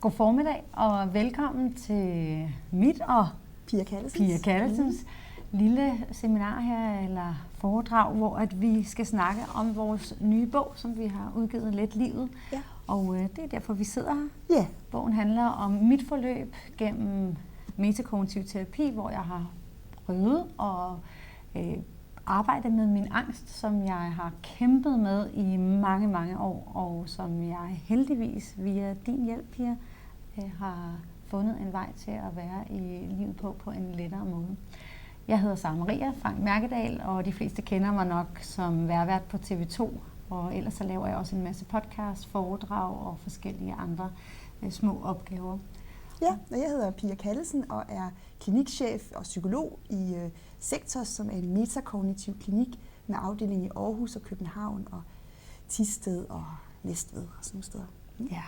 God formiddag og velkommen til mit og Pia Kallesens lille seminar her, eller foredrag, hvor at vi skal snakke om vores nye bog, som vi har udgivet, Let livet. Ja. Og det er derfor, vi sidder her. Ja. Bogen handler om mit forløb gennem metakognitiv terapi, hvor jeg har prøvet at arbejde med min angst, som jeg har kæmpet med i mange, mange år, og som jeg heldigvis via din hjælp, Pia, har fundet en vej til at være i livet på en lettere måde. Jeg hedder Sara Maria Frank Mærkedal, og de fleste kender mig nok som værvært på TV2, og ellers så laver jeg også en masse podcast, foredrag og forskellige andre små opgaver. Ja, og jeg hedder Pia Kallesen og er klinikchef og psykolog i Sektos, som er en metakognitiv klinik med afdeling i Aarhus og København og Thisted og Næstved og sådan nogle steder. Ja,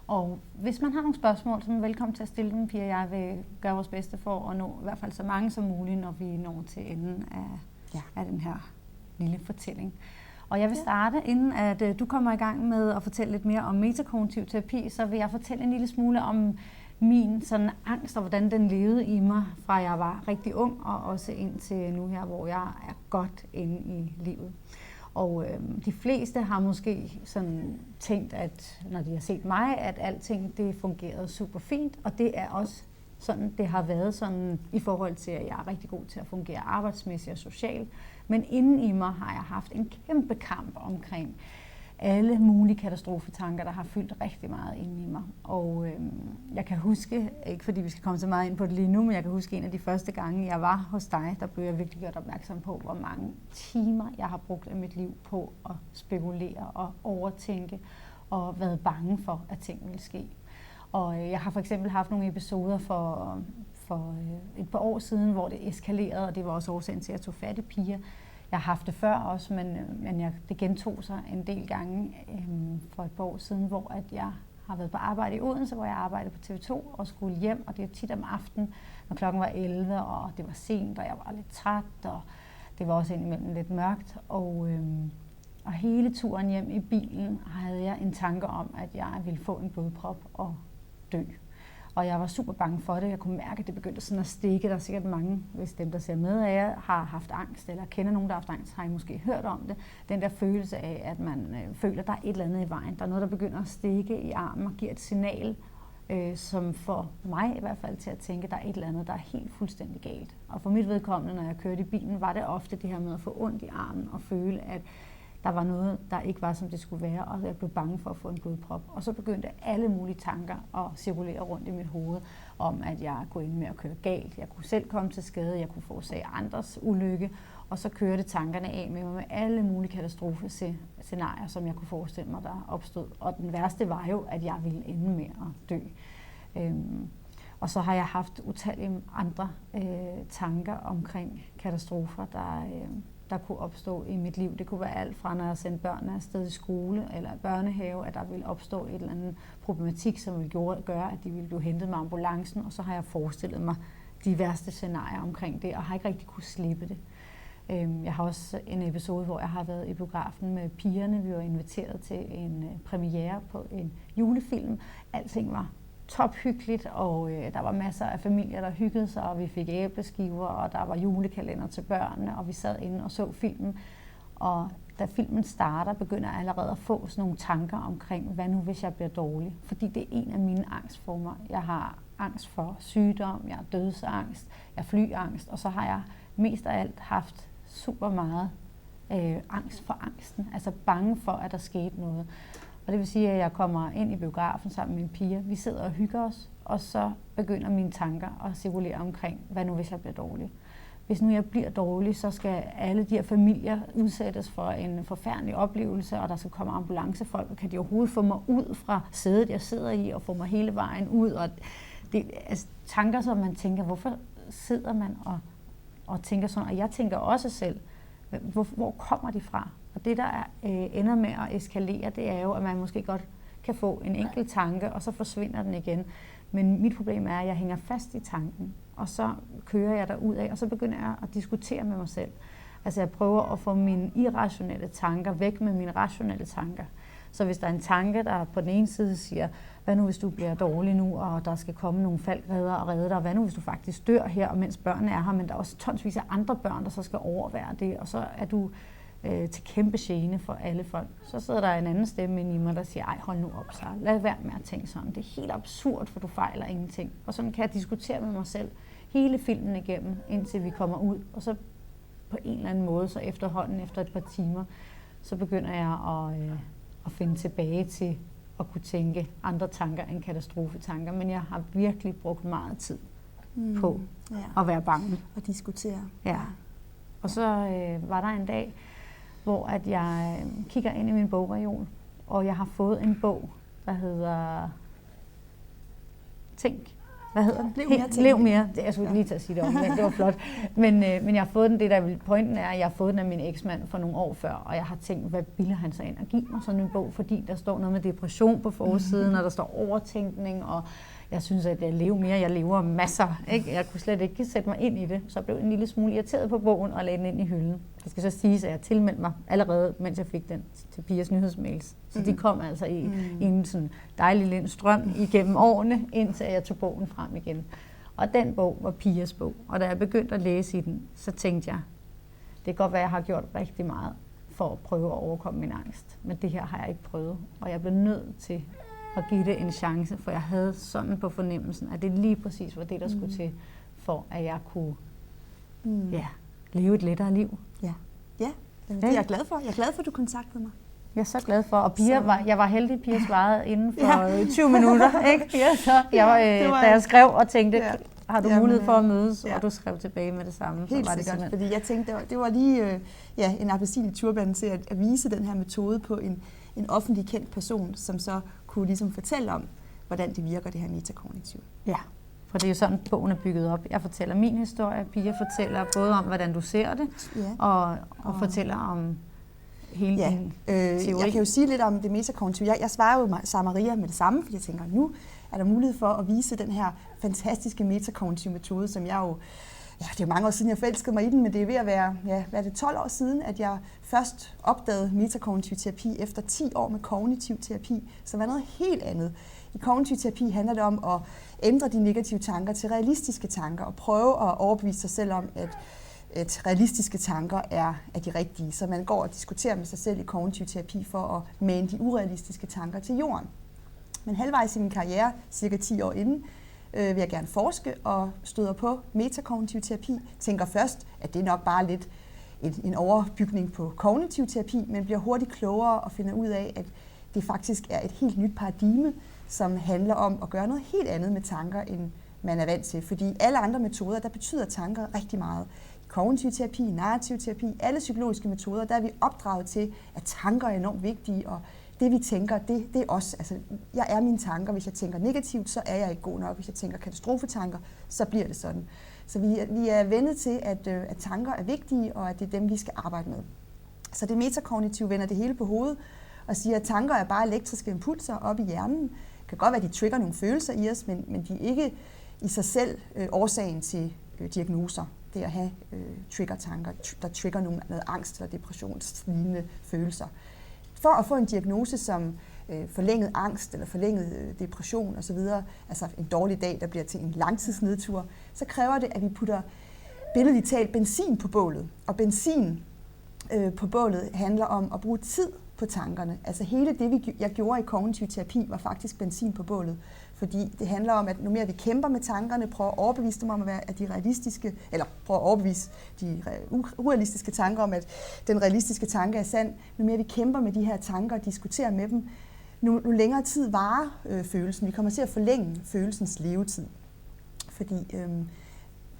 og hvis man har nogle spørgsmål, så er man velkommen til at stille dem, Pia. Jeg vil gøre vores bedste for at nå i hvert fald så mange som muligt, når vi når til enden af den her lille fortælling. Og jeg vil starte, inden at du kommer i gang med at fortælle lidt mere om metakognitiv terapi, så vil jeg fortælle en lille smule om min sådan angst og hvordan den levede i mig, fra jeg var rigtig ung og også indtil nu her, hvor jeg er godt inde i livet. Og de fleste har måske sådan tænkt, at når de har set mig, at alting det fungerede super fint, og det er også sådan, det har været sådan i forhold til, at jeg er rigtig god til at fungere arbejdsmæssigt og socialt. Men inden i mig har jeg haft en kæmpe kamp omkring alle mulige katastrofetanker, der har fyldt rigtig meget inde i mig. Og jeg kan huske, ikke fordi vi skal komme så meget ind på det lige nu, men jeg kan huske en af de første gange, jeg var hos dig, der blev jeg virkelig gjort opmærksom på, hvor mange timer jeg har brugt af mit liv på at spekulere og overtænke og været bange for, at ting ville ske. Og jeg har for eksempel haft nogle episoder for et par år siden, hvor det eskalerede, og det var også årsagen til, at jeg tog fat i Pia. Jeg har haft det før også, men det gentog sig en del gange for et par år siden, hvor at jeg har været på arbejde i Odense, hvor jeg arbejdede på TV2 og skulle hjem, og det er tit om aftenen, når klokken var 11, og det var sent, og jeg var lidt træt, og det var også indimellem lidt mørkt. Og hele turen hjem i bilen havde jeg en tanke om, at jeg ville få en blodprop og dø. Og jeg var super bange for det. Jeg kunne mærke, at det begyndte sådan at stikke. Der er sikkert mange, hvis dem, der ser med af jer, har haft angst, eller kender nogen, der har haft angst, har I måske hørt om det. Den der følelse af, at man føler, at der er et eller andet i vejen. Der er noget, der begynder at stikke i armen og giver et signal, som får mig i hvert fald til at tænke, at der er et eller andet, der er helt fuldstændig galt. Og for mit vedkommende, når jeg kørte i bilen, var det ofte det her med at få ondt i armen og føle, at der var noget, der ikke var, som det skulle være, og jeg blev bange for at få en blodprop. Og så begyndte alle mulige tanker at cirkulere rundt i mit hoved, om at jeg kunne ende med at køre galt. Jeg kunne selv komme til skade, jeg kunne forårsage andres ulykke, og så kørte tankerne af med mig med alle mulige katastrofescenarier, som jeg kunne forestille mig, der opstod. Og den værste var jo, at jeg ville ende med at dø. Og så har jeg haft utallige andre tanker omkring katastrofer, der kunne opstå i mit liv. Det kunne være alt fra, når jeg sendte børnene afsted i skole eller børnehave, at der ville opstå et eller andet problematik, som ville gøre, at de ville blive hentet med ambulancen, og så har jeg forestillet mig de værste scenarier omkring det, og har ikke rigtig kunne slippe det. Jeg har også en episode, hvor jeg har været i biografen med pigerne. Vi var inviteret til en premiere på en julefilm. Alting var tophyggeligt, og der var masser af familier, der hyggede sig, og vi fik æbleskiver, og der var julekalender til børnene, og vi sad inde og så filmen. Og da filmen starter, begynder jeg allerede at få sådan nogle tanker omkring, hvad nu hvis jeg bliver dårlig? Fordi det er en af mine angstformer. Jeg har angst for sygdom, jeg har dødsangst, jeg har flyangst, og så har jeg mest af alt haft super meget angst for angsten. Altså bange for, at der skete noget. Og det vil sige, at jeg kommer ind i biografen sammen med en pige. Vi sidder og hygger os, og så begynder mine tanker at cirkulere omkring, hvad nu hvis jeg bliver dårlig? Hvis nu jeg bliver dårlig, så skal alle de her familier udsættes for en forfærdelig oplevelse, og der skal komme ambulancefolk, og kan de overhovedet få mig ud fra sædet, jeg sidder i, og få mig hele vejen ud? Og det altså tanker, som man tænker, hvorfor sidder man og tænker sådan? Og jeg tænker også selv, hvor kommer de fra? Og det, der ender med at eskalere, det er jo, at man måske godt kan få en enkelt tanke, og så forsvinder den igen. Men mit problem er, at jeg hænger fast i tanken, og så kører jeg derudad, og så begynder jeg at diskutere med mig selv. Altså jeg prøver at få mine irrationelle tanker væk med mine rationelle tanker. Så hvis der er en tanke, der på den ene side siger, hvad nu hvis du bliver dårlig nu, og der skal komme nogle falkredder og redde dig, hvad nu hvis du faktisk dør her, og mens børnene er her, men der er også tonsvis af andre børn, der så skal overvære det, og så er du til kæmpe gene for alle folk. Så sidder der en anden stemme inde i mig, der siger, ej, hold nu op, så lad være med at tænke sådan. Det er helt absurd, for du fejler ingenting. Og sådan kan jeg diskutere med mig selv hele filmen igennem, indtil vi kommer ud. Og så på en eller anden måde, så efterhånden, efter et par timer, så begynder jeg at finde tilbage til at kunne tænke andre tanker end katastrofetanker. Men jeg har virkelig brugt meget tid på at være bange. Og diskutere. Ja. Og så var der en dag, hvor at jeg kigger ind i min bogreol, og jeg har fået en bog, der hedder Tænk. Hvad hedder den? Lev mere. Jeg skulle lige til at sige det om, men det var flot. Men jeg har fået den, pointen er, at jeg har fået den af min eksmand for nogle år før, og jeg har tænkt, hvad bilder han så ind og give mig sådan en bog, fordi der står noget med depression på forsiden, og der står overtænkning, og jeg synes, at jeg lever mere. Jeg lever masser. Ikke? Jeg kunne slet ikke sætte mig ind i det, så jeg blev en lille smule irriteret på bogen og lagde den ind i hylden. Det skal så siges, at jeg tilmeldte mig allerede, mens jeg fik den til Pias nyhedsmails. Så de kom altså i en sådan dejlig lind strøm igennem årene, indtil jeg tog bogen frem igen. Og den bog var Pias bog. Og da jeg begyndte at læse i den, så tænkte jeg, det kan godt være, at jeg har gjort rigtig meget for at prøve at overkomme min angst. Men det her har jeg ikke prøvet. Og jeg blev nødt til at give det en chance, for jeg havde sådan på fornemmelsen, at det lige præcis var det, der skulle til, for at jeg kunne leve et lettere liv. Ja, det er jeg glad for. Jeg er glad for, at du kontaktede mig. Jeg er så glad for, og jeg var heldig, at Pia svarede inden for 20 minutter, ikke Pia? Så da jeg skrev og tænkte, har du mulighed for at mødes, og du skrev tilbage med det samme. Helt så var det sikkert, fordi jeg tænkte, det var lige en appelsin i turbanen til at vise den her metode på en offentlig kendt person, som så kunne ligesom fortælle om, hvordan det virker, det her metakognitiv. Ja, for det er jo sådan, bogen er bygget op. Jeg fortæller min historie, Pia fortæller både om, hvordan du ser det, og fortæller om hele din teori. Jeg kan jo sige lidt om det metakognitive. Jeg svarer jo Samaria med det samme, fordi jeg tænker, nu er der mulighed for at vise den her fantastiske metakognitive metode, som jeg jo, det er mange år siden, jeg forelskede mig i den, men det er ved at være, hvad er det, 12 år siden, at jeg først opdagede metakognitiv terapi efter 10 år med kognitiv terapi, som var noget helt andet. I kognitiv terapi handler det om at ændre de negative tanker til realistiske tanker, og prøve at overbevise sig selv om, at realistiske tanker er de rigtige. Så man går og diskuterer med sig selv i kognitiv terapi for at mane de urealistiske tanker til jorden. Men halvvejs i min karriere, cirka 10 år inden, vil jeg gerne forske og støder på metakognitiv terapi. Tænker først, at det er nok bare lidt en overbygning på kognitiv terapi, men bliver hurtigt klogere og finder ud af, at det faktisk er et helt nyt paradigme, som handler om at gøre noget helt andet med tanker, end man er vant til. Fordi alle andre metoder, der betyder tanker rigtig meget. Kognitiv terapi, narrativ terapi, alle psykologiske metoder, der er vi opdraget til, at tanker er enormt vigtige, og det vi tænker, det er os. Altså, jeg er mine tanker. Hvis jeg tænker negativt, så er jeg ikke god nok. Hvis jeg tænker katastrofetanker, så bliver det sådan. Så vi er vendet til, at tanker er vigtige, og at det er dem, vi skal arbejde med. Så det metakognitive vender det hele på hovedet, og siger, at tanker er bare elektriske impulser op i hjernen. Det kan godt være, at de trigger nogle følelser i os, men de er ikke i sig selv årsagen til diagnoser. Det at have trigger-tanker, der trigger noget angst eller depressionslignende følelser. For at få en diagnose som forlænget angst eller forlænget depression osv., altså en dårlig dag, der bliver til en langtidsnedtur, så kræver det, at vi putter billedligt talt benzin på bålet. Og benzin på bålet handler om at bruge tid på tankerne. Altså hele det, jeg gjorde i kognitiv terapi, var faktisk benzin på bålet. Fordi det handler om, at nu mere vi kæmper med tankerne, prøver at overbevise dem om, at de realistiske, eller prøver at overbevise de urealistiske tanker om, at den realistiske tanke er sand. Nu mere vi kæmper med de her tanker og diskuterer med dem, nu længere tid varer følelsen. Vi kommer til at forlænge følelsens levetid. Fordi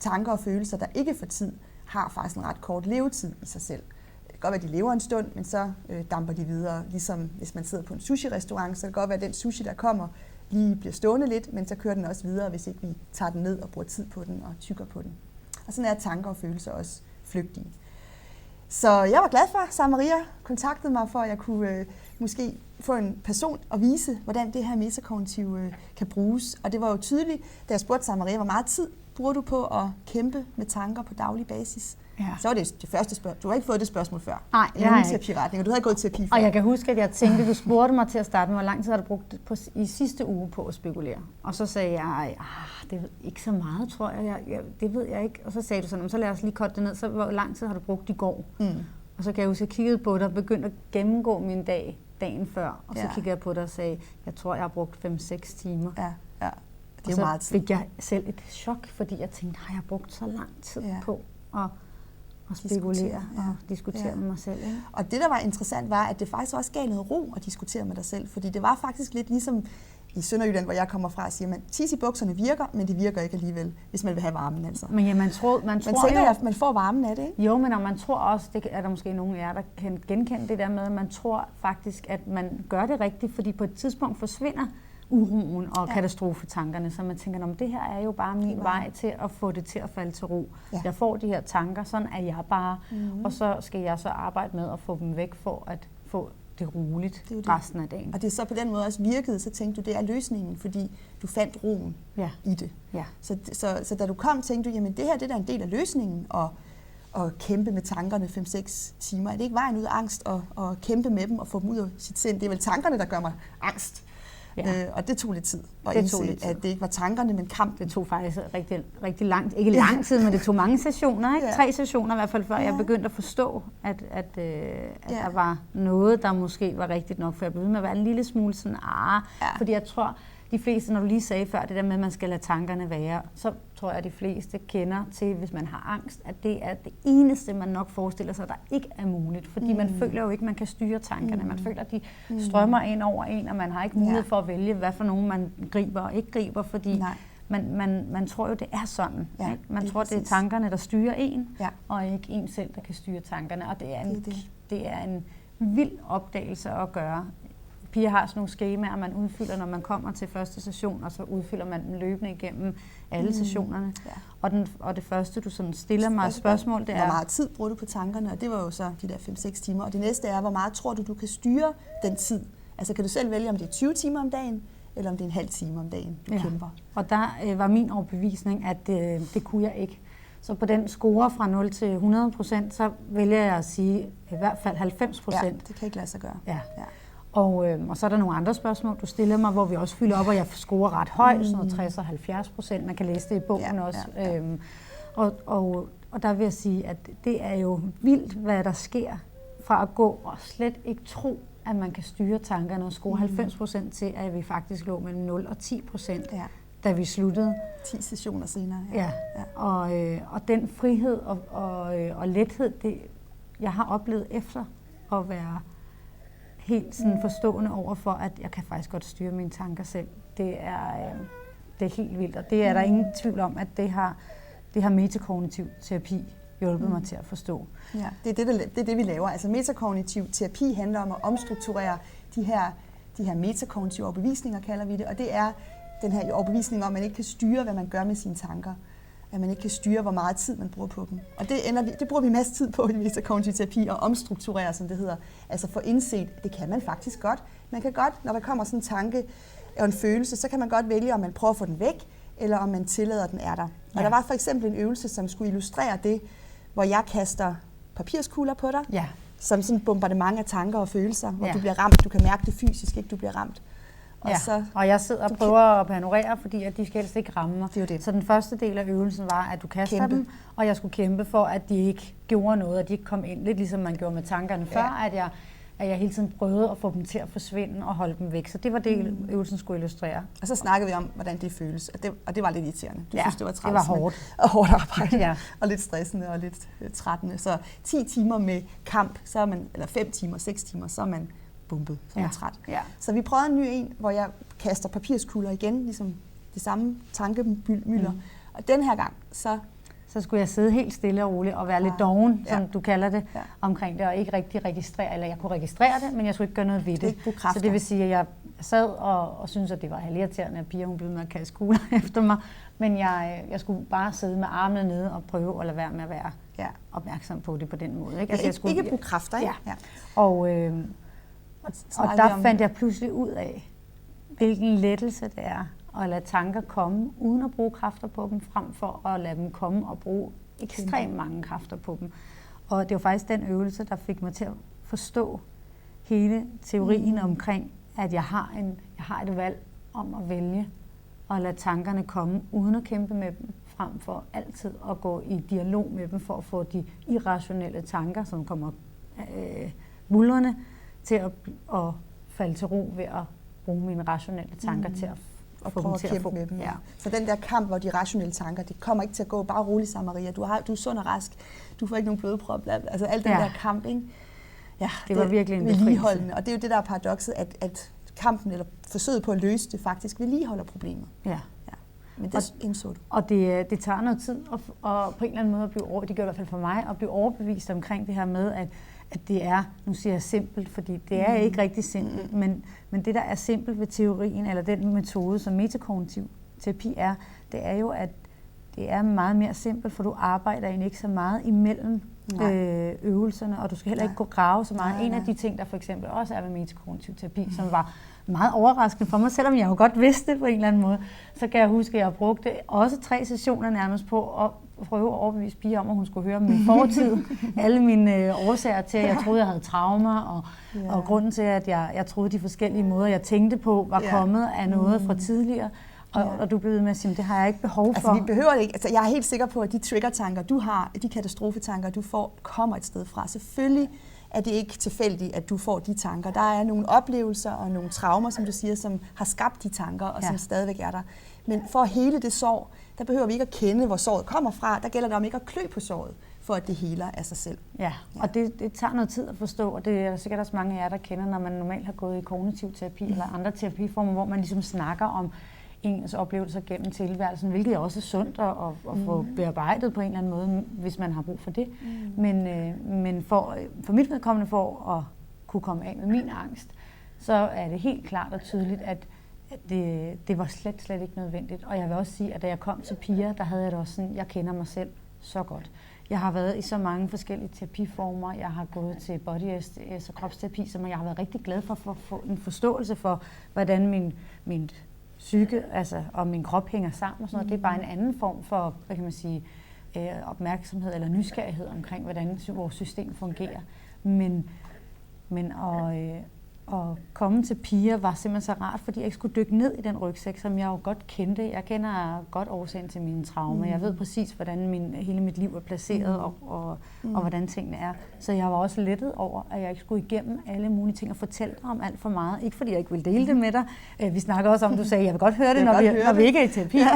tanker og følelser, der ikke får tid, har faktisk en ret kort levetid i sig selv. Det kan godt være, at de lever en stund, men så damper de videre. Ligesom hvis man sidder på en sushi-restaurant, så kan det godt være, at den sushi, der kommer, lige bliver stående lidt, men så kører den også videre, hvis ikke vi tager den ned og bruger tid på den og tykker på den. Og sådan er tanker og følelser også flygtige. Så jeg var glad for, at Samaria kontaktede mig, for at jeg kunne måske få en person at vise, hvordan det her metakognitiv kan bruges. Og det var jo tydeligt, da jeg spurgte Samaria, hvor meget tid bruger du på at kæmpe med tanker på daglig basis? Ja. Så var det første spørgsmål. Du har ikke fået det spørgsmål før. Nej, jeg har ikke. Terapiretning, og du havde gået terapi før. Og jeg kan huske, at jeg tænkte, du spurgte mig til at starte med, hvor lang tid har du brugt i sidste uge på at spekulere? Og så sagde jeg, det er ikke så meget, tror jeg. Det ved jeg ikke. Og så sagde du sådan, så lad os lige korte det ned. Så hvor lang tid har du brugt i går? Og så kan jeg huske, at jeg kiggede på dig og begyndte at gennemgå min dagen før. Og så kiggede jeg på dig og sagde, jeg tror, jeg har brugt 5-6 timer. Ja. Det er og så meget tid. fik jeg selv et chok, fordi jeg tænkte, har jeg brugt så lang tid på at spekulere og diskutere med mig selv. Ikke? Og det, der var interessant, var, at det faktisk også gav noget ro at diskutere med dig selv. Fordi det var faktisk lidt ligesom i Sønderjylland, hvor jeg kommer fra, og siger, at tis i bukserne virker, men det virker ikke alligevel, hvis man vil have varmen. Altså. Men ja, man tror at man får varmen af det, ikke? Jo, men man tror også, det er der måske nogen af jer, der kan genkende det der med, at man tror faktisk, at man gør det rigtigt, fordi på et tidspunkt forsvinder uroen og katastrofetankerne, så man tænker, det her er jo bare min vej til at få det til at falde til ro. Ja. Jeg får de her tanker, sådan er jeg bare, og så skal jeg så arbejde med at få dem væk for at få det roligt resten af dagen. Og det er så på den måde også virkede, så tænkte du, det er løsningen, fordi du fandt roen i det. Ja. Så da du kom, tænkte du, jamen det her det er en del af løsningen, og kæmpe med tankerne 5-6 timer. Er det ikke vejen ud af angst og kæmpe med dem og få dem ud af sit sind? Det er vel tankerne, der gør mig angst. Ja. Og det tog lidt tid at indse, at det ikke var tankerne, men kamp. Det tog faktisk rigtig, rigtig langt. Ikke lang tid, men det tog mange sessioner. Ikke? 3 sessioner i hvert fald, før jeg begyndte at forstå, at der var noget, der måske var rigtigt nok. For jeg blev ved med at være en lille smule sådan, fordi jeg tror, de fleste, når du lige sagde før, det der med, at man skal lade tankerne være, så tror jeg, at de fleste kender til, hvis man har angst, at det er det eneste, man nok forestiller sig, der ikke er muligt. Fordi man føler jo ikke, man kan styre tankerne. Man føler, at de strømmer ind over en, og man har ikke mulighed for at vælge, hvad for nogen man griber og ikke griber, fordi man tror jo, det er sådan. Ja, ikke? Man tror, det er tankerne, der styrer en, og ikke en selv, der kan styre tankerne. Og det er en vild opdagelse at gøre. Pia har sådan nogle skemaer, man udfylder, når man kommer til første session, og så udfylder man dem løbende igennem alle sessionerne. Ja. Og det første, du sådan stiller mig et spørgsmål, det er... Hvor meget tid bruger du på tankerne? Og det var jo så de der 5-6 timer. Og det næste er, hvor meget tror du kan styre den tid? Altså kan du selv vælge, om det er 20 timer om dagen, eller om det er en halv time om dagen, du kæmper? Og der var min overbevisning, at det kunne jeg ikke. Så på den score fra 0 til 100%, så vælger jeg at sige i hvert fald 90%. Ja, det kan ikke lade sig gøre. Ja. Og så er der nogle andre spørgsmål, du stiller mig, hvor vi også fylder op, og jeg scorer ret højt, sådan noget 60-70%. Man kan læse det i bogen også. Ja. Og der vil jeg sige, at det er jo vildt, hvad der sker fra at gå og slet ikke tro, at man kan styre tankerne og score 90% til, at vi faktisk lå mellem 0 og 10%, da vi sluttede. 10 sessioner senere. Ja. Og den frihed og lethed, det jeg har oplevet efter at være helt sådan forstående over for, at jeg kan faktisk godt styre mine tanker selv. Det er helt vildt, og det er der ingen tvivl om, at det har metakognitiv terapi hjulpet mig til at forstå. Ja, det er det, vi laver. Altså metakognitiv terapi handler om at omstrukturere de her metakognitive overbevisninger, kalder vi det, og det er den her overbevisning om, at man ikke kan styre, hvad man gør med sine tanker. At man ikke kan styre, hvor meget tid man bruger på dem. Og det bruger vi en masse tid på i metakognitiv terapi, og omstrukturere, som det hedder. Altså få indset, det kan man faktisk godt. Man kan godt, når der kommer sådan en tanke og en følelse, så kan man godt vælge, om man prøver at få den væk, eller om man tillader, at den er der. Og der var for eksempel en øvelse, som skulle illustrere det, hvor jeg kaster papirskugler på dig, som sådan et bombardement af tanker og følelser, hvor du bliver ramt. Du kan mærke det fysisk, ikke? Du bliver ramt. Og jeg sidder og prøver at panorere, fordi at de skal helst ikke ramme mig. Det. Så den første del af øvelsen var, at du kaster dem, og jeg skulle kæmpe for, at de ikke gjorde noget, at de ikke kom ind. Lidt ligesom man gjorde med tankerne før, at jeg hele tiden prøvede at få dem til at forsvinde og holde dem væk. Så det var det, øvelsen skulle illustrere. Og så snakkede vi om, hvordan det føles, og det var lidt irriterende. Du synes, det var træls, det var hårdt. Og hårdt arbejde, og lidt stressende og lidt trættende. Så 10 timer med kamp, så er man, eller 5 timer, 6 timer, så er man bumpet, så er man træt. Ja. Så vi prøvede en ny en, hvor jeg kaster papirskugler igen, ligesom det samme tankemylder. Og den her gang, så skulle jeg sidde helt stille og roligt og være lidt doven, som du kalder det, omkring det, og ikke rigtig registrere, eller jeg kunne registrere det, men jeg skulle ikke gøre noget ved det. Så det vil sige, at jeg sad og syntes, at det var halvirriterende, at Pia hun blev med at kaste kugler efter mig, men jeg skulle bare sidde med armene nede og prøve at lade være med at være opmærksom på det på den måde. Ikke? Altså, jeg skulle ikke bruge kræfter, ikke? Ja. Og der fandt jeg pludselig ud af, hvilken lettelse det er at lade tanker komme, uden at bruge kræfter på dem, frem for at lade dem komme og bruge ekstremt mange kræfter på dem. Og det var faktisk den øvelse, der fik mig til at forstå hele teorien omkring, at jeg har et valg om at vælge og lade tankerne komme, uden at kæmpe med dem, frem for altid at gå i dialog med dem, for at få de irrationelle tanker, som kommer buldrende, til at falde til ro ved at bruge mine rationelle tanker til at og prøve at kæmpe med dem. Ja. Så den der kamp, hvor de rationelle tanker, det kommer ikke til at gå bare roligt sammen, Maria. Du er sund og rask, du får ikke nogen blodprop. Altså al den der kamp, ikke? Ja, det var virkelig en vedligeholdende. Og det er jo det, der er paradokset, at kampen eller forsøget på at løse det faktisk vedligeholder problemet. Ja. Men det indså du. Og det tager noget tid at på en eller anden måde at blive overbevist, det gør i hvert fald for mig, at blive overbevist omkring det her med, at det er, nu siger jeg simpelt, fordi det er ikke rigtig simpelt, men det, der er simpelt ved teorien, eller den metode, som metakognitiv terapi er, det er jo, at det er meget mere simpelt, for du arbejder egentlig ikke så meget imellem øvelserne, og du skal heller ikke gå grave så meget. En af de ting, der for eksempel også er ved metakognitiv terapi, som var meget overraskende for mig, selvom jeg jo godt vidste det på en eller anden måde, så kan jeg huske, at jeg brugte også 3 sessioner nærmest på at prøve at overbevise Pia om, at hun skulle høre om min fortid. Alle mine årsager til, at jeg troede, jeg havde traumer, og grunden til, at jeg troede, de forskellige måder, jeg tænkte på, var kommet af noget fra tidligere. Og du blev ved med at sige, det har jeg ikke behov for. Altså, vi behøver det ikke. Altså, jeg er helt sikker på, at de trigger-tanker, du har, de katastrofetanker, du får, kommer et sted fra. Selvfølgelig er det ikke tilfældigt, at du får de tanker. Der er nogle oplevelser og nogle traumer, som du siger, som har skabt de tanker, og som stadigvæk er der. Men for at hele det sår, der behøver vi ikke at kende, hvor såret kommer fra. Der gælder det om ikke at klø på såret, for at det heler af sig selv. Ja, og det tager noget tid at forstå, og det er sikkert også mange af jer, der kender, når man normalt har gået i kognitiv terapi eller andre terapiformer, hvor man ligesom snakker om ens oplevelser gennem tilværelsen, hvilket også er sundt at få bearbejdet på en eller anden måde, hvis man har brug for det. Men for mit vedkommende, for at kunne komme af med min angst, så er det helt klart og tydeligt, at det var slet ikke nødvendigt. Og jeg vil også sige, at da jeg kom til Pia, der havde jeg det også sådan, jeg kender mig selv så godt. Jeg har været i så mange forskellige terapiformer. Jeg har gået til body SDS og kropsterapi, som jeg har været rigtig glad for at få en forståelse for, hvordan min psyke og min krop hænger sammen og sådan noget. Det er bare en anden form for, hvad kan man sige, opmærksomhed eller nysgerrighed omkring, hvordan vores system fungerer. Men at komme til Pia var simpelthen så rart, fordi jeg ikke skulle dykke ned i den rygsæk, som jeg jo godt kendte. Jeg kender godt årsagen til mine traumer. Jeg ved præcis, hvordan hele mit liv er placeret og hvordan tingene er. Så jeg var også lettet over, at jeg ikke skulle igennem alle mulige ting og fortælle dig om alt for meget. Ikke fordi jeg ikke ville dele det med dig. Vi snakker også om, du sagde, jeg vil godt høre det, når vi ikke er i terapi. Ja.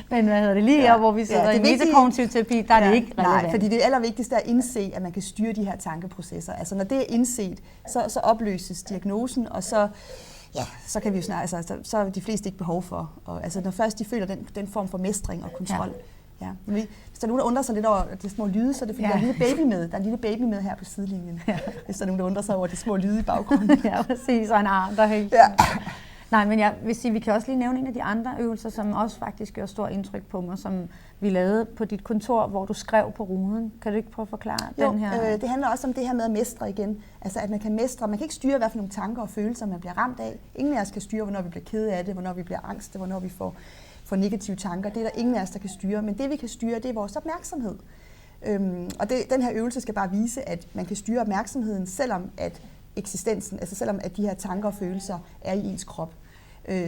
men hvad hedder det lige her, hvor vi sidder i metakognitiv terapi, der er det ikke relevant. Nej, fordi det allervigtigste er at indse, at man kan styre de her tankeprocesser. Altså når det er indset, så opløses diagnosen, og så kan vi jo snart, så er de fleste ikke behov for. Og, altså når først de føler den form for mestring og kontrol. Ja. Hvis der er nogen, der undrer sig lidt over de små lyde, så er det fordi, der er en lille baby med. Der er en lille baby med her på sidelinjen. Ja. Hvis der er nogen, der undrer sig over de små lyde i baggrunden. Ja, præcis. Og en arm, der er helt... Nej, men jeg vil sige, vi kan også lige nævne en af de andre øvelser, som også faktisk gør stort indtryk på mig, som vi lavede på dit kontor, hvor du skrev på ruden. Kan du ikke prøve at forklare den her? Det handler også om det her med at mestre igen. Altså at man kan mestre. Man kan ikke styre, hvad for nogle tanker og følelser, man bliver ramt af. Ingen af os kan styre, hvornår vi bliver kede af det, hvornår vi bliver angste, hvornår vi får negative tanker. Det er der ingen af os, der kan styre. Men det vi kan styre, det er vores opmærksomhed. Og den her øvelse skal bare vise, at man kan styre opmærksomheden, selvom at eksistensen, altså selvom at de her tanker og følelser er i ens krop.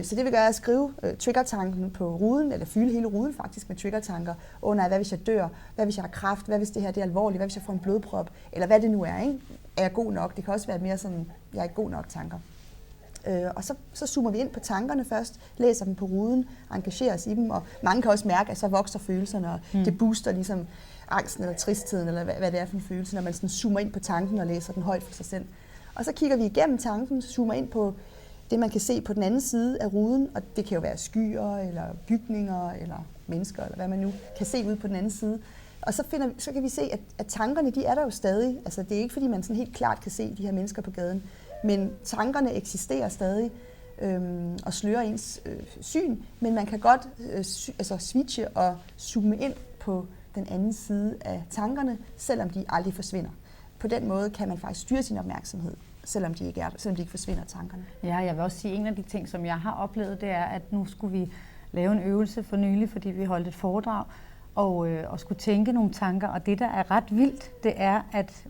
Så det vi gør er at skrive triggertanken på ruden, eller fylde hele ruden faktisk med triggertanker. Hvad hvis jeg dør? Hvad hvis jeg har kræft? Hvad hvis det her det er alvorligt? Hvad hvis jeg får en blodprop? Eller hvad det nu er, ikke? Er jeg god nok? Det kan også være mere sådan, jeg er ikke god nok tanker. Og så zoomer vi ind på tankerne først, læser dem på ruden, engagerer os i dem, og mange kan også mærke, at så vokser følelserne, og det booster ligesom angsten eller tristheden, eller hvad det er for en følelse, når man sådan zoomer ind på tanken og læser den højt for sig selv. Og så kigger vi igennem tanken, zoomer ind på det, man kan se på den anden side af ruden, og det kan jo være skyer, eller bygninger, eller mennesker, eller hvad man nu kan se ude på den anden side. Og så kan vi se, at tankerne, de er der jo stadig. Altså, det er ikke, fordi man sådan helt klart kan se de her mennesker på gaden, men tankerne eksisterer stadig og slører ens syn, men man kan godt switche og zoome ind på den anden side af tankerne, selvom de aldrig forsvinder. på den måde kan man faktisk styre sin opmærksomhed, selvom de ikke forsvinder tankerne. Ja, jeg vil også sige, at en af de ting, som jeg har oplevet, det er, at nu skulle vi lave en øvelse for nylig, fordi vi holdt et foredrag, og skulle tænke nogle tanker. Og det, der er ret vildt, det er, at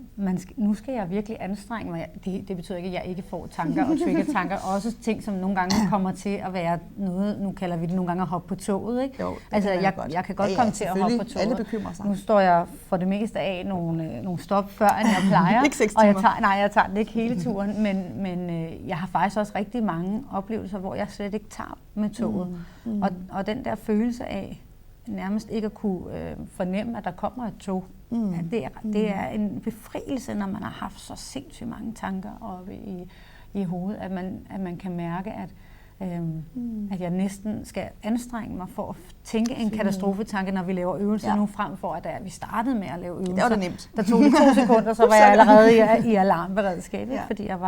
nu skal jeg virkelig anstrenge mig. Det betyder ikke, at jeg ikke får tanker og trigger-tanker. Også ting, som nogle gange kommer til at være noget, nu kalder vi det nogle gange at hoppe på toget. Ikke? Jo, altså, jeg kan godt komme til at hoppe på toget. Alle bekymrer sig. Nu står jeg for det meste af nogle stop, før end jeg plejer. Ikke 6 timer. Og jeg tager det ikke hele turen, men jeg har faktisk også rigtig mange oplevelser, hvor jeg slet ikke tager med toget. Og den der følelse af nærmest ikke at kunne fornemme, at der kommer et tog. Det er en befrielse, når man har haft så sindssygt mange tanker oppe i hovedet, at man kan mærke, at jeg næsten skal anstrenge mig for at tænke en katastrofetanke, når vi laver øvelser nu, frem for at vi startede med at lave øvelser. Det var det nemt. Der tog det 2 sekunder, så var jeg allerede i alarmberedskab, fordi jeg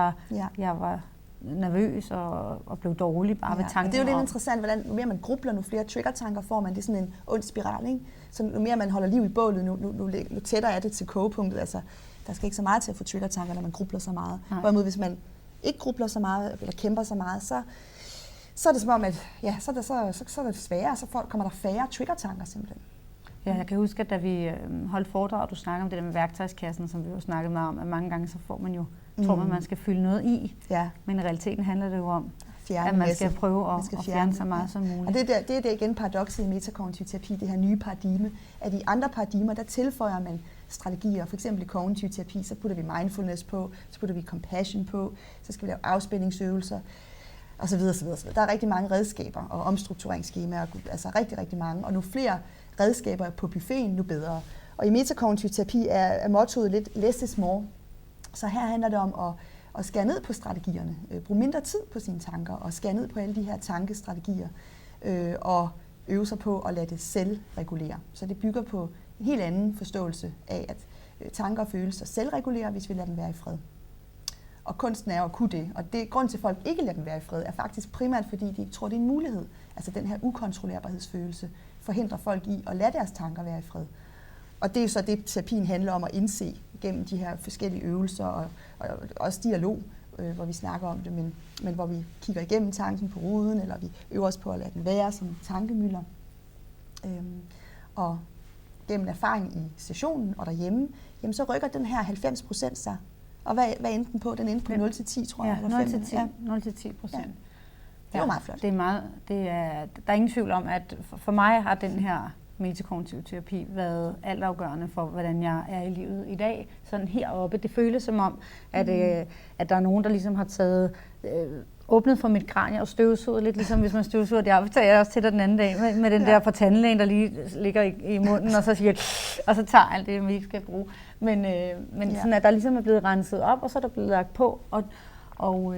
var nervøs og blev dårlig bare ved tanken. Det er jo lidt interessant, hvordan nu mere man grubler, nu flere trigger-tanker får man. Det er sådan en ond spiral, ikke? Så nu mere man holder liv i bålet, nu tættere er det til kogepunktet. Altså, der skal ikke så meget til at få trigger-tanker, når man grubler så meget. Hvorimod hvis man ikke grubler så meget, eller kæmper så meget, så er det som om, at så er det sværere, så kommer der færre trigger-tanker simpelthen. Ja, jeg kan huske, at da vi holdt foredrag, og du snakkede om det der med værktøjskassen, som vi jo snakkede meget om, at mange gange så får man jo, tror man skal fylde noget i. Ja. Men i realiteten handler det jo om, at man skal prøve at fjerne så meget som muligt. Og det er igen paradokset i metakognitiv terapi, det her nye paradigme. At i andre paradigmer, der tilføjer man strategier. For eksempel i kognitiv terapi, så putter vi mindfulness på, så putter vi compassion på, så skal vi lave afspændingsøvelser, og så videre, så videre. Der er rigtig mange redskaber og omstruktureringsskemaer, altså rigtig, rigtig mange. Og nu flere redskaber på buffeten, nu bedre. Og i metakognitiv terapi er mottoet lidt less is more. Så her handler det om at skære ned på strategierne, bruge mindre tid på sine tanker og skære ned på alle de her tankestrategier og øve sig på at lade det selvregulere. Så det bygger på en helt anden forståelse af, at tanker og følelser selvregulerer, hvis vi lader dem være i fred. Og kunsten er at kunne det. Og det grund til, at folk ikke lader dem være i fred, er faktisk primært, fordi de ikke tror, det er en mulighed. Altså den her ukontrollerbarhedsfølelse forhindrer folk i at lade deres tanker være i fred. Og det er så det, terapien handler om at indse gennem de her forskellige øvelser og også dialog, hvor vi snakker om det, men hvor vi kigger igennem tanken på ruden, eller vi øver os på at lade den være som tankemylder. Og gennem erfaring i sessionen og derhjemme, jamen så rykker den her 90% sig. Og hvad endte den på? Den endte på 0-10, tror jeg. Ja, 0-10%. Det var meget flot. Der er ingen tvivl om, at for mig har den her metakognitiv terapi været altafgørende for, hvordan jeg er i livet i dag. Sådan heroppe. Det føles som om, at der er nogen, der ligesom har taget åbnet for mit kranie og støvsuget lidt, ligesom hvis man støvsuger det. Jeg tager også til dig den anden dag med den der fra tandlægen, der lige ligger i munden, og så siger, og så tager alt det, vi ikke skal bruge. Men sådan, at der ligesom er blevet renset op, og så er der blevet lagt på. Og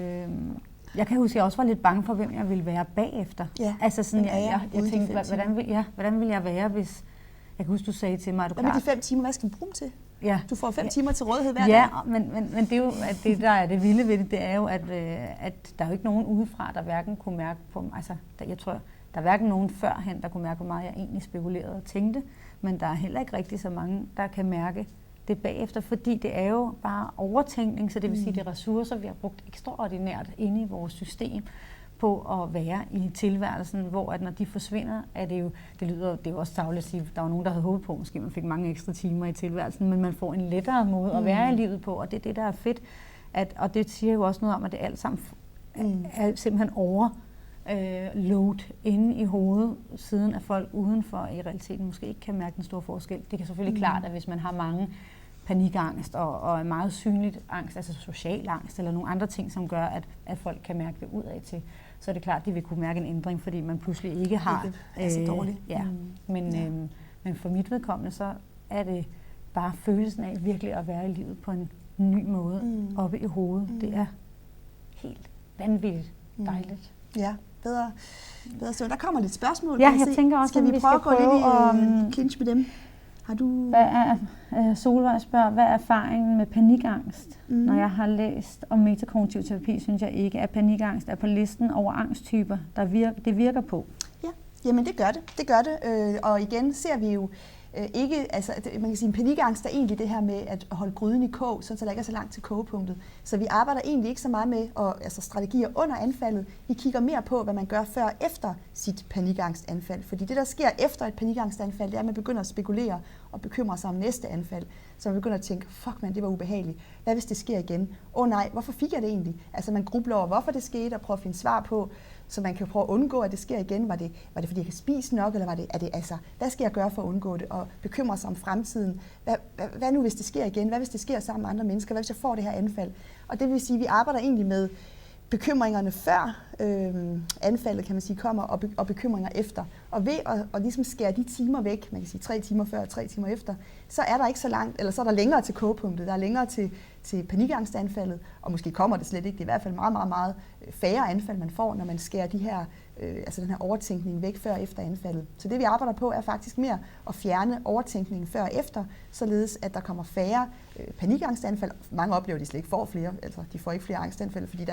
jeg kan huske, at jeg også var lidt bange for, hvem jeg ville være bagefter. Ja, altså sådan, jeg tænkte, hvordan vil jeg være, hvis... Jeg kan huske, du sagde til mig, at du klar... Hvad med de 5 timer, hvad skal du bruge til? Ja. Du får 5 timer til rådighed hver dag. Ja, men det er jo, at det der er det vilde ved det er jo, at der er jo ikke nogen udefra, der hverken kunne mærke på... Altså, jeg tror, der er hverken nogen førhen, der kunne mærke, hvor meget jeg egentlig spekulerede og tænkte, men der er heller ikke rigtig så mange, der kan mærke det bagefter, fordi det er jo bare overtænkning, så det vil sige, det er ressourcer, vi har brugt ekstraordinært inde i vores system på at være i tilværelsen, hvor at når de forsvinder, er det jo, det er jo også tarveligt at sige, der var nogen, der havde håbet på, måske man fik mange ekstra timer i tilværelsen, men man får en lettere måde at være i livet på, og det er det, der er fedt. Og det siger jo også noget om, at det alt sammen er simpelthen overload inde i hovedet, siden at folk udenfor i realiteten måske ikke kan mærke den store forskel. Det kan selvfølgelig klart, at hvis man har mange panikangst og meget synligt angst, altså social angst eller nogle andre ting, som gør, at folk kan mærke det udad til, så er det klart, at de vil kunne mærke en ændring, fordi man pludselig ikke har... så dårligt. Ja, men for mit vedkommende, så er det bare følelsen af virkelig at være i livet på en ny måde oppe i hovedet. Det er helt vanvittigt dejligt. Ja, bedre. Så der kommer lidt spørgsmål. Ja, jeg tænker også, skal vi prøve at gå lidt i clinch med dem? Har du... Solvej spørger, hvad er erfaringen med panikangst? Når jeg har læst om metakognitiv terapi, synes jeg ikke, at panikangst er på listen over angsttyper, det virker på. Ja, jamen det gør det. Og igen ser vi jo Man kan sige, en panikangst er egentlig det her med at holde gryden i kog, så der ikke er så langt til kogepunktet. Så vi arbejder egentlig ikke så meget med strategier under anfaldet. Vi kigger mere på, hvad man gør før og efter sit panikangstanfald. Fordi det, der sker efter et panikangstanfald, det er, at man begynder at spekulere og bekymre sig om næste anfald. Så man begynder at tænke, fuck man, det var ubehageligt. Hvad hvis det sker igen? Nej, hvorfor fik jeg det egentlig? Altså man grubler over, hvorfor det skete, og prøver at finde svar på, så man kan prøve at undgå, at det sker igen. Var det fordi, jeg kan spise nok, eller hvad skal jeg gøre for at undgå det? Og bekymre sig om fremtiden. Hvad nu, hvis det sker igen? Hvad hvis det sker sammen med andre mennesker? Hvad hvis jeg får det her anfald? Og det vil sige, at vi arbejder egentlig med bekymringerne før anfaldet, kan man sige, kommer, og bekymringer efter. Og ved at ligesom skære de timer væk, man kan sige 3 timer før og 3 timer efter, så er der ikke så langt, eller så er der længere til kogepunktet, der er længere til panikangstanfaldet, og måske kommer det slet ikke. Det er i hvert fald meget, meget, meget færre anfald, man får, når man skærer den her overtænkning væk før og efter anfaldet. Så det vi arbejder på er faktisk mere at fjerne overtænkningen før og efter, således at der kommer færre panikangstanfald. Mange oplever, at de slet ikke får flere, altså de får ikke flere angstanfald, fordi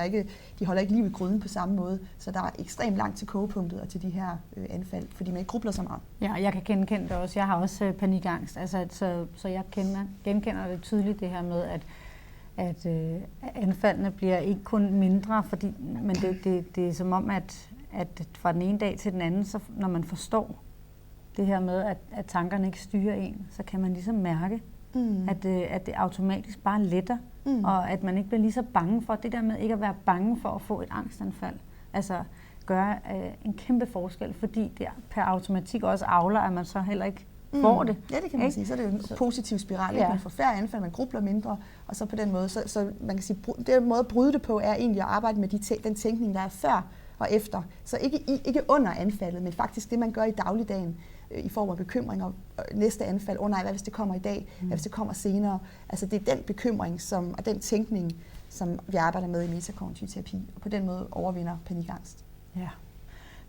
de holder ikke liv i gryden på samme måde, så der er ekstremt langt til kogepunktet og til de her anfald, fordi man ikke grubler så meget. Ja, jeg kan genkende det også. Jeg har også panikangst, så jeg genkender det tydeligt, det her med, at anfaldene bliver ikke kun mindre, men det er som om, at fra den ene dag til den anden, så når man forstår det her med, at tankerne ikke styrer en, så kan man ligesom mærke, at det automatisk bare letter, og at man ikke bliver lige så bange for det der med ikke at være bange for at få et angstanfald. Altså gøre en kæmpe forskel, fordi det per automatik også avler, at man så heller ikke får det. Ja, det kan man sige. Så er det jo en positiv spiral. Ja. Man får færre anfald, man grubler mindre, og så på den måde, så man kan sige, den måde at bryde det på, er egentlig at arbejde med den tænkning, der er før og efter. Så ikke under anfaldet, men faktisk det, man gør i dagligdagen, i form af bekymringer. Næste anfald, nej, hvad hvis det kommer i dag? Hvad hvis det kommer senere? Altså det er den bekymring og den tænkning, som vi arbejder med i metakognitiv terapi, og på den måde overvinder panikangst. Ja.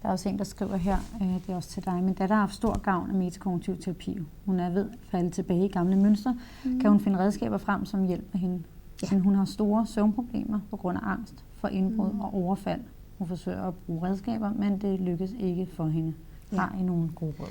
Der er også en, der skriver her, det er også til dig, men da der har haft stor gavn af metakognitiv terapi, hun er ved at falde tilbage i gamle mønstre, kan hun finde redskaber frem, som hjælper hende. Ja. Men hun har store søvnproblemer på grund af angst for indbrud og overfald. Hun forsøger at bruge redskaber, men det lykkes ikke for hende. Har I nogle gode råd?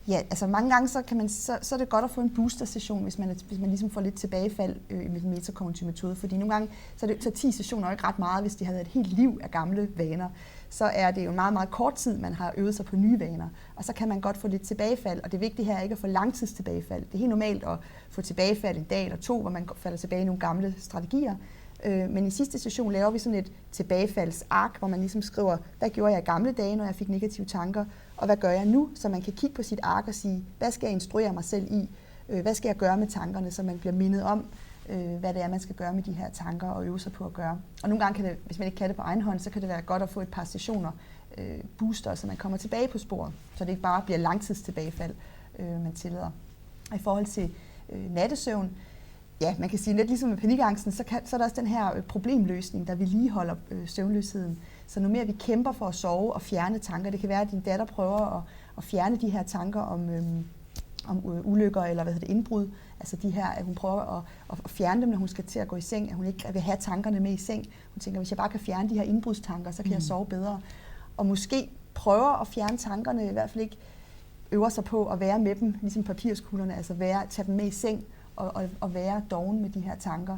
Ja, altså mange gange så er det godt at få en booster-session, hvis man ligesom får lidt tilbagefald med den metakognitive metode, fordi nogle gange så 10 sessioner ikke ret meget, hvis de havde et helt liv af gamle vaner. Så er det jo en meget, meget kort tid, man har øvet sig på nye vaner, og så kan man godt få lidt tilbagefald, og det vigtige her er ikke at få langtidstilbagefald. Det er helt normalt at få tilbagefald en dag eller 2, hvor man falder tilbage i nogle gamle strategier. Men i sidste session laver vi sådan et tilbagefaldsark, hvor man ligesom skriver, hvad gjorde jeg i gamle dage, når jeg fik negative tanker, og hvad gør jeg nu? Så man kan kigge på sit ark og sige, hvad skal jeg instruere mig selv i? Hvad skal jeg gøre med tankerne, så man bliver mindet om, hvad det er, man skal gøre med de her tanker og øve sig på at gøre. Og nogle gange kan det, hvis man ikke kan det på egen hånd, så kan det være godt at få et par sessioner booster, så man kommer tilbage på sporet, så det ikke bare bliver langtidstilbagefald, man tillader. Og i forhold til nattesøvn, ja, man kan sige lidt ligesom med panikangsten, så er der også den her problemløsning, der vedligeholder søvnløsheden. Så nu mere vi kæmper for at sove og fjerne tanker, det kan være, at din datter prøver at fjerne de her tanker om ulykker eller indbrud. Altså de her, at hun prøver at fjerne dem, når hun skal til at gå i seng, at hun ikke vil have tankerne med i seng. Hun tænker, hvis jeg bare kan fjerne de her indbrudstanker, så kan jeg sove bedre. Og måske prøver at fjerne tankerne, i hvert fald ikke øver sig på at være med dem, ligesom papirskuglerne, altså tage dem med i seng og være doven med de her tanker.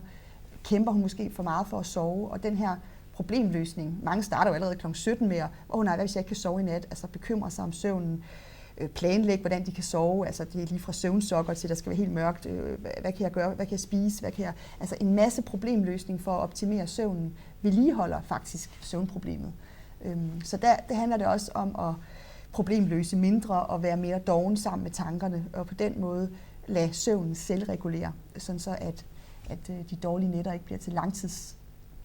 Kæmper hun måske for meget for at sove, og den her problemløsning, mange starter jo allerede kl. 17 med, nej, hvad hvis jeg ikke kan sove i nat, altså bekymre sig om søvnen, planlægge, hvordan de kan sove, altså det er lige fra søvnsokker til, der skal være helt mørkt, hvad kan jeg gøre, hvad kan jeg spise, altså en masse problemløsning for at optimere søvnen, vedligeholder faktisk søvnproblemet. Så det handler det også om at problemløse mindre og være mere doven sammen med tankerne, og på den måde lade søvnen selvregulere, sådan så at de dårlige nætter ikke bliver til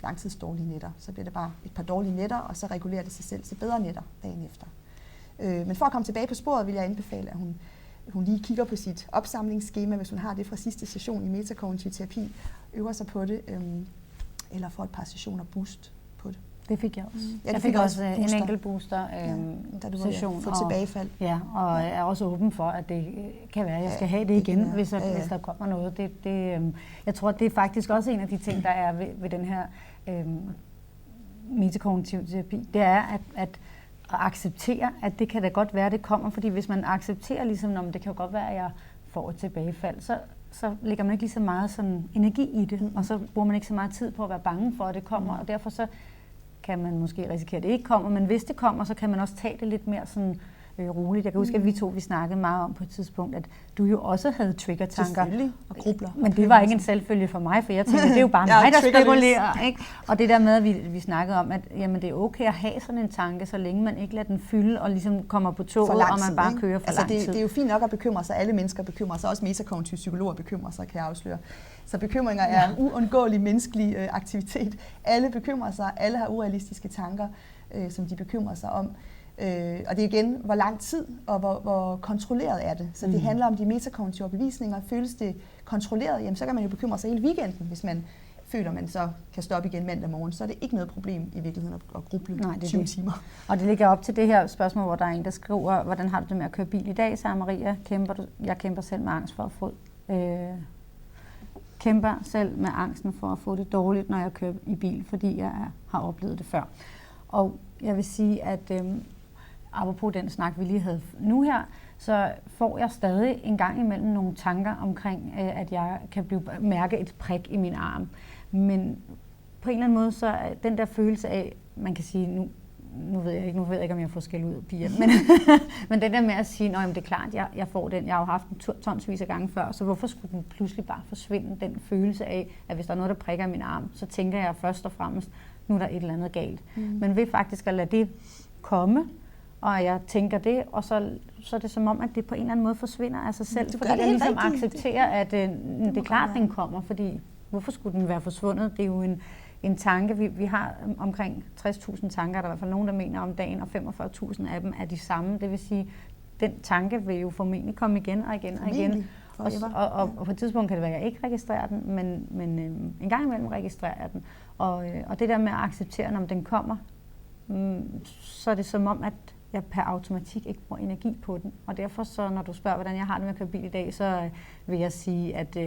langtidsdårlige nætter. Så bliver det bare et par dårlige nætter, og så regulerer det sig selv til bedre nætter dagen efter. Men for at komme tilbage på sporet, vil jeg anbefale, at hun lige kigger på sit opsamlingsskema, hvis hun har det fra sidste session i metakognitiv terapi, øver sig på det, eller får et par sessioner boost på det. Det fik jeg også. Ja, jeg fik også en enkelt booster da du session. Få tilbagefald. Ja, og er også åben for, at det kan være, at jeg skal have det igen, hvis der kommer noget. Jeg tror, det er faktisk også en af de ting, der er ved den her metakognitiv terapi. Det er at acceptere, at det kan da godt være, at det kommer, fordi hvis man accepterer ligesom, det kan jo godt være, at jeg får et tilbagefald, så lægger man ikke lige så meget sådan energi i det, og så bruger man ikke så meget tid på at være bange for, at det kommer, og derfor så kan man måske risikere, at det ikke kommer, men hvis det kommer, så kan man også tage det lidt mere sådan roligt. Jeg kan huske, at vi snakkede meget om på et tidspunkt, at du jo også havde trigger-tanker. Og grubler. Men det var ikke en selvfølge for mig, for jeg tænkte, det er jo bare mig, der spekulerer. Ikke? Og det der med, at vi snakkede om, at jamen, det er okay at have sådan en tanke, så længe man ikke lader den fylde og ligesom kommer på toget, og man bare kører for lang tid. Det er jo fint nok at bekymre sig. Alle mennesker bekymrer sig. Også metakognitive psykologer bekymrer sig, kan jeg afsløre. Så bekymringer er en uundgåelig menneskelig aktivitet. Alle bekymrer sig. Alle har urealistiske tanker, som de bekymrer sig om. Og det er igen, hvor lang tid og hvor kontrolleret er det. Så det handler om de metakognitive overbevisninger. Føles det kontrolleret, jamen, så kan man jo bekymre sig hele weekenden, hvis man føler, man så kan stoppe igen mandag morgen. Så er det ikke noget problem i virkeligheden at gruble 20 timer. Og det ligger op til det her spørgsmål, hvor der er en, der skriver, hvordan har du det med at køre bil i dag, Sara Maria? Jeg kæmper selv med angst for at få angsten for at få det dårligt, når jeg kører i bil, fordi jeg har oplevet det før. Og jeg vil sige, at apropos den snak, vi lige havde nu her, så får jeg stadig en gang imellem nogle tanker omkring, at jeg kan mærke et prik i min arm. Men på en eller anden måde, så er den der følelse af, man kan sige, nu ved jeg ikke, om jeg får skæld ud, Pia, men den der med at sige, at det er klart, jeg får den, jeg har jo haft den tonsvis af gange før, så hvorfor skulle den pludselig bare forsvinde, den følelse af, at hvis der er noget, der prikker i min arm, så tænker jeg først og fremmest, nu er der et eller andet galt. Men ved faktisk at lade det komme, og jeg tænker det, og så er det som om, at det på en eller anden måde forsvinder af sig selv, fordi jeg ligesom accepterer, at det er klart, den kommer, fordi hvorfor skulle den være forsvundet? Det er jo en tanke, vi har omkring 60.000 tanker, der er i hvert fald nogen, der mener om dagen, og 45.000 af dem er de samme. Det vil sige, den tanke vil jo formentlig komme igen og igen og igen. Og på et tidspunkt kan det være, at jeg ikke registrerer den, men en gang imellem registrerer jeg den. Og det der med at acceptere, når den kommer, så er det som om, at jeg per automatik ikke bruger energi på den. Og derfor så, når du spørger, hvordan jeg har det med at køre bil i dag, så vil jeg sige, at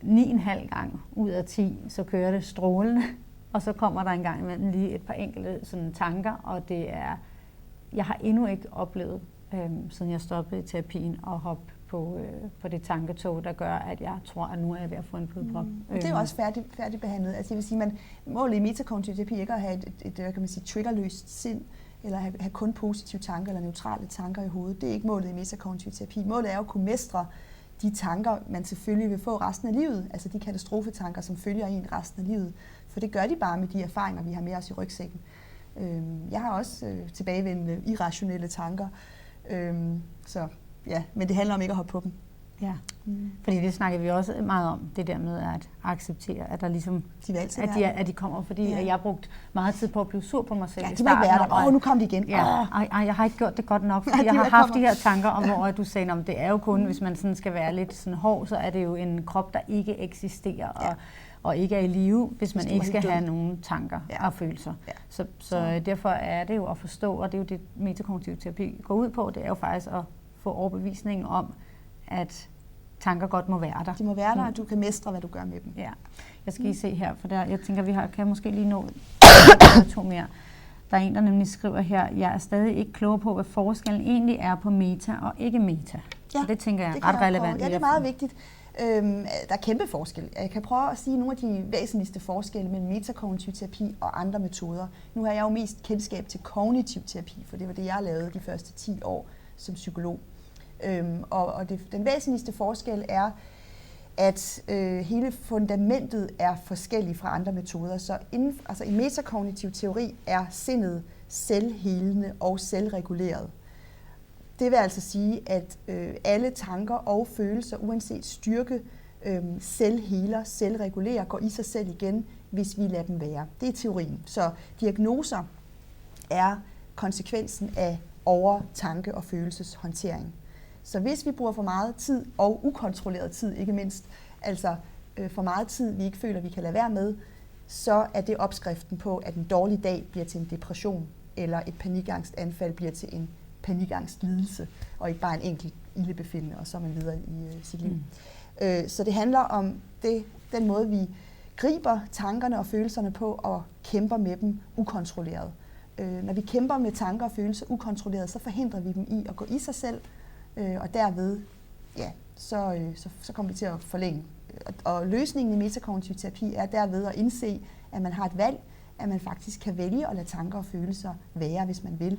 9,5 gang ud af 10, så kører det strålende. Og så kommer der en gang imellem lige et par enkelte sådan tanker, og jeg har endnu ikke oplevet, siden jeg stoppede i terapien, at hoppe på det tanketog, der gør, at jeg tror, at nu er jeg ved at få en blodprop. Det er jo også færdigbehandlet. Altså, jeg vil sige, målet i metakognitiv terapi ikke at have et kan man sige, triggerløst sind, eller have kun positive tanker eller neutrale tanker i hovedet. Det er ikke målet i metakognitiv terapi. Målet er at kunne mestre de tanker, man selvfølgelig vil få resten af livet, altså de katastrofetanker, som følger en resten af livet. For det gør de bare med de erfaringer, vi har med os i rygsækken. Jeg har også tilbagevendende irrationelle tanker, så ja, men det handler om ikke at hoppe på dem. Ja, fordi det snakker vi også meget om, det der med at acceptere, at der ligesom, at de kommer, fordi jeg har brugt meget tid på at blive sur på mig selv i starten. Ja, de må ikke være der. Nu kom de igen. Ja, jeg har ikke gjort det godt nok, fordi jeg har haft de her tanker om, hvor du sagde, at det er jo kun, hvis man sådan skal være lidt sådan hård, så er det jo en krop, der ikke eksisterer, og ikke er i live, hvis man ikke skal have nogen tanker og følelser. Ja. Så derfor er det jo at forstå, og det er jo det metakognitiv terapi går ud på, det er jo faktisk at få overbevisningen om, at tanker godt må være der. De må være der, og du kan mestre, hvad du gør med dem. Ja. Jeg skal lige se her, for jeg tænker, vi kan måske lige nå 2 mere. Der er en, der nemlig skriver her, jeg er stadig ikke klog på, hvad forskellen egentlig er på meta og ikke meta. Ja, og det tænker jeg er ret relevant. Ja, det er meget vigtigt. Der er kæmpe forskel. Jeg kan prøve at sige nogle af de væsentligste forskelle mellem metakognitiv terapi og andre metoder. Nu har jeg jo mest kendskab til kognitiv terapi, for det var det, jeg lavede de første 10 år som psykolog. Den væsentligste forskel er, at hele fundamentet er forskelligt fra andre metoder. Så i metakognitiv teori er sindet selvhelende og selvreguleret. Det vil altså sige, at alle tanker og følelser, uanset styrke, selvheler, selvregulerer, går i sig selv igen, hvis vi lader dem være. Det er teorien. Så diagnoser er konsekvensen af tanke- og følelseshåndtering. Så hvis vi bruger for meget tid, og ukontrolleret tid ikke mindst, altså for meget tid, vi ikke føler, vi kan lade være med, så er det opskriften på, at en dårlig dag bliver til en depression, eller et panikangstanfald bliver til en panikangestlidelse, og ikke bare en enkelt ildebefindende, og så er man videre i sit liv. Så det handler om den måde, vi griber tankerne og følelserne på, og kæmper med dem ukontrolleret. Når vi kæmper med tanker og følelser ukontrolleret, så forhindrer vi dem i at gå i sig selv, og derved så kommer vi til at forlænge. Og løsningen i metakognitiv terapi er derved at indse, at man har et valg, at man faktisk kan vælge at lade tanker og følelser være, hvis man vil.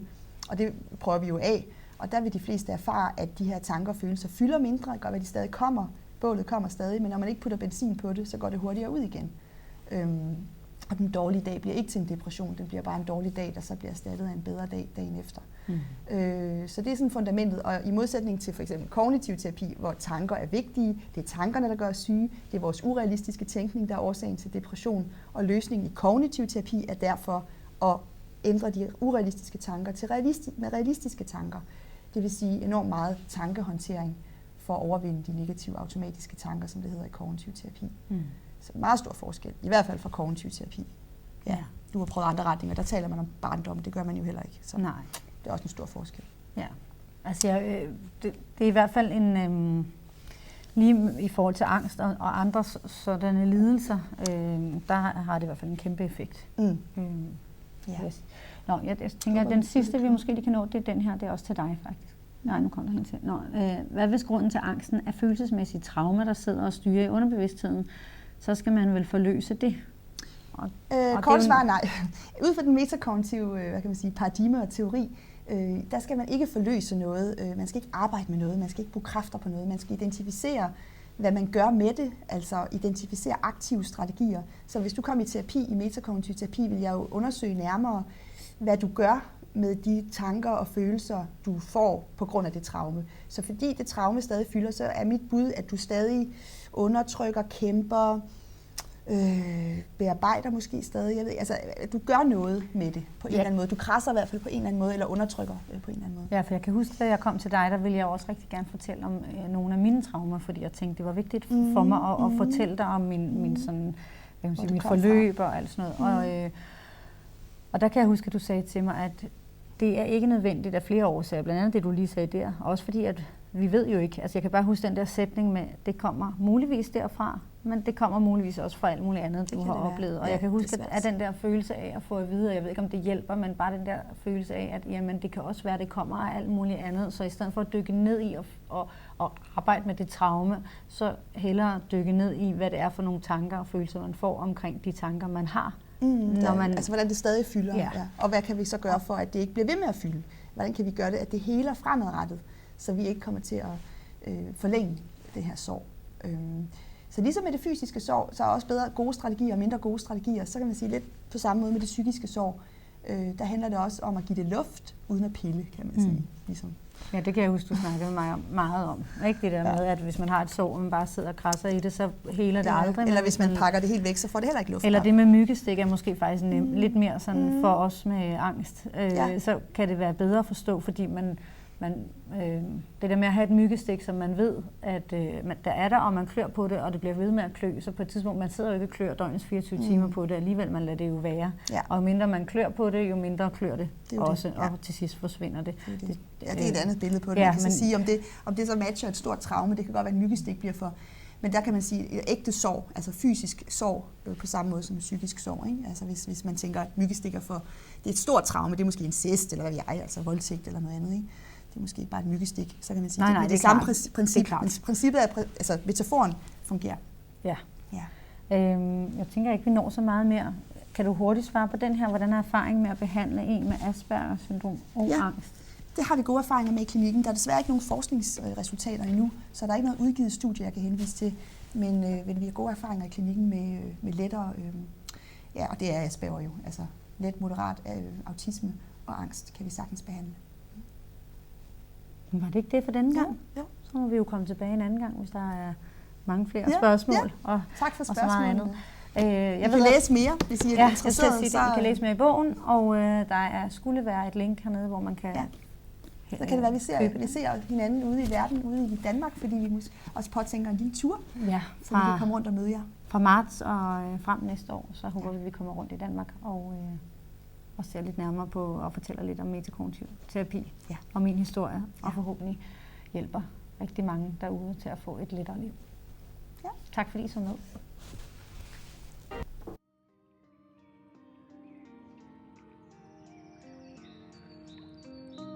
Og det prøver vi jo af. Og der vil de fleste erfare, at de her tanker og følelser fylder mindre. Det kan godt være, de stadig kommer. Bålet kommer stadig, men når man ikke putter benzin på det, så går det hurtigere ud igen. Og den dårlige dag bliver ikke til en depression, den bliver bare en dårlig dag, der så bliver erstattet af en bedre dag dagen efter. Så det er sådan fundamentet, og i modsætning til for eksempel kognitiv terapi, hvor tanker er vigtige, det er tankerne, der gør os syge, det er vores urealistiske tænkning, der er årsagen til depression, og løsningen i kognitiv terapi er derfor at ændre de urealistiske tanker til realistiske tanker. Det vil sige enormt meget tankehåndtering for at overvinde de negative automatiske tanker, som det hedder i kognitiv terapi. Så meget stor forskel, i hvert fald fra kognitiv terapi. Ja. Du har prøvet andre retninger, der taler man om barndom, det gør man jo heller ikke. Så nej. Det er også en stor forskel. Ja, altså det er i hvert fald en, lige i forhold til angst og andre sådanne lidelser, der har det i hvert fald en kæmpe effekt. Yes. Nå, jeg tænker, at den sidste, vi måske lige kan nå, det er den her, det er også til dig faktisk. Nej, nu kommer der hen til. Hvad hvis grunden til angsten er følelsesmæssige traumer, der sidder og styrer i underbevidstheden, så skal man vel forløse det? Kort svar nej. Ud fra den metakognitive paradigme og teori, der skal man ikke forløse noget, man skal ikke arbejde med noget, man skal ikke bruge kræfter på noget, man skal identificere, hvad man gør med det, altså identificere aktive strategier. Så hvis du kommer i terapi, i metakognitiv terapi, vil jeg jo undersøge nærmere, hvad du gør med de tanker og følelser, du får på grund af det traume. Så fordi det traume stadig fylder, så er mit bud, at du stadig undertrykker, kæmper, bearbejder måske stadig. Jeg ved, altså, du gør noget med det på en eller anden måde. Du krasser i hvert fald på en eller anden måde, eller undertrykker på en eller anden måde. Ja, for jeg kan huske, da jeg kom til dig, der ville jeg også rigtig gerne fortælle om nogle af mine traumer, fordi jeg tænkte, det var vigtigt for mig at fortælle dig om min sådan, mit forløb og alt sådan noget. Og der kan jeg huske, at du sagde til mig, at det er ikke nødvendigt af flere årsager, blandt andet det, du lige sagde der. Også fordi, at vi ved jo ikke, altså jeg kan bare huske den der sætning med, det kommer muligvis derfra, men det kommer muligvis også fra alt muligt andet, du har oplevet. Og jeg kan huske, at den der følelse af at få at vide, og jeg ved ikke, om det hjælper, men bare den der følelse af, at jamen, det kan også være, at det kommer af alt muligt andet. Så i stedet for at dykke ned i og arbejde med det traume, så hellere dykke ned i, hvad det er for nogle tanker og følelser, man får omkring de tanker, man har. Altså hvordan det stadig fylder, ja. Og hvad kan vi så gøre for, at det ikke bliver ved med at fylde? Hvordan kan vi gøre det, at det heler fremadrettet, så vi ikke kommer til at forlænge det her sorg? Så ligesom med det fysiske sorg, så er også bedre gode strategier og mindre gode strategier. Så kan man sige lidt på samme måde med det psykiske sorg. Der handler det også om at give det luft uden at pille, kan man sige. Ligesom. Ja, det kan jeg huske, du snakkede med mig meget om. Ikke det der med, at hvis man har et sår, og man bare sidder og krasser i det, så heler det aldrig. Eller hvis man pakker det helt væk, så får det heller ikke luft. Eller det med myggestik er måske faktisk lidt mere sådan for os med angst. Så kan det være bedre at forstå, fordi det der med at have et myggestik, som man ved, at der er der, og man klør på det, og det bliver ved med at klø, så på et tidspunkt, man sidder jo ikke og klør døgnets 24 timer på det, alligevel man lader det jo være. Ja. Og jo mindre man klør på det, jo mindre klør det også, det. Og til sidst forsvinder det. Det er et andet billede på det. Man kan så sige, om det så matcher et stort traume, det kan godt være, at en myggestik bliver for. Men der kan man sige, et ægte sorg, altså fysisk sorg, på samme måde som psykisk sorg. Ikke? Altså hvis man tænker, at myggestikker det er et stort traume, det er måske incest, eller hvad ved jeg, altså voldtægt eller noget andet. Ikke? Det er måske bare et myggestik, så kan man sige, det er samme princip. Men princippet er, altså metaforen fungerer. Ja. Jeg tænker ikke, vi når så meget mere. Kan du hurtigt svare på den her? Hvordan er erfaringen med at behandle en med Aspergers syndrom og angst? Det har vi gode erfaringer med i klinikken. Der er desværre ikke nogen forskningsresultater endnu, så der er ikke noget udgivet studie, jeg kan henvise til. Men vi har gode erfaringer i klinikken med lettere, og det er Asperger jo, altså let, moderat autisme og angst kan vi sagtens behandle. Var det ikke det for denne gang? Jo. Så må vi jo komme tilbage en anden gang, hvis der er mange flere spørgsmål. Og, tak for spørgsmålet. Og så meget andet. Jeg vil læse mere, hvis I er interesseret. I kan læse mere i bogen, og der skulle være et link hernede, hvor man kan... Så kan det være, at vi ser hinanden ude i verden, ude i Danmark, fordi vi også påtænker en lille tur, så vi kan komme rundt og møde jer. Fra marts og frem næste år, så håber vi, at vi kommer rundt i Danmark og ser lidt nærmere på og fortæller lidt om metakognitiv terapi og min historie, og forhåbentlig hjælper rigtig mange derude til at få et lettere liv. Ja. Tak fordi I så med.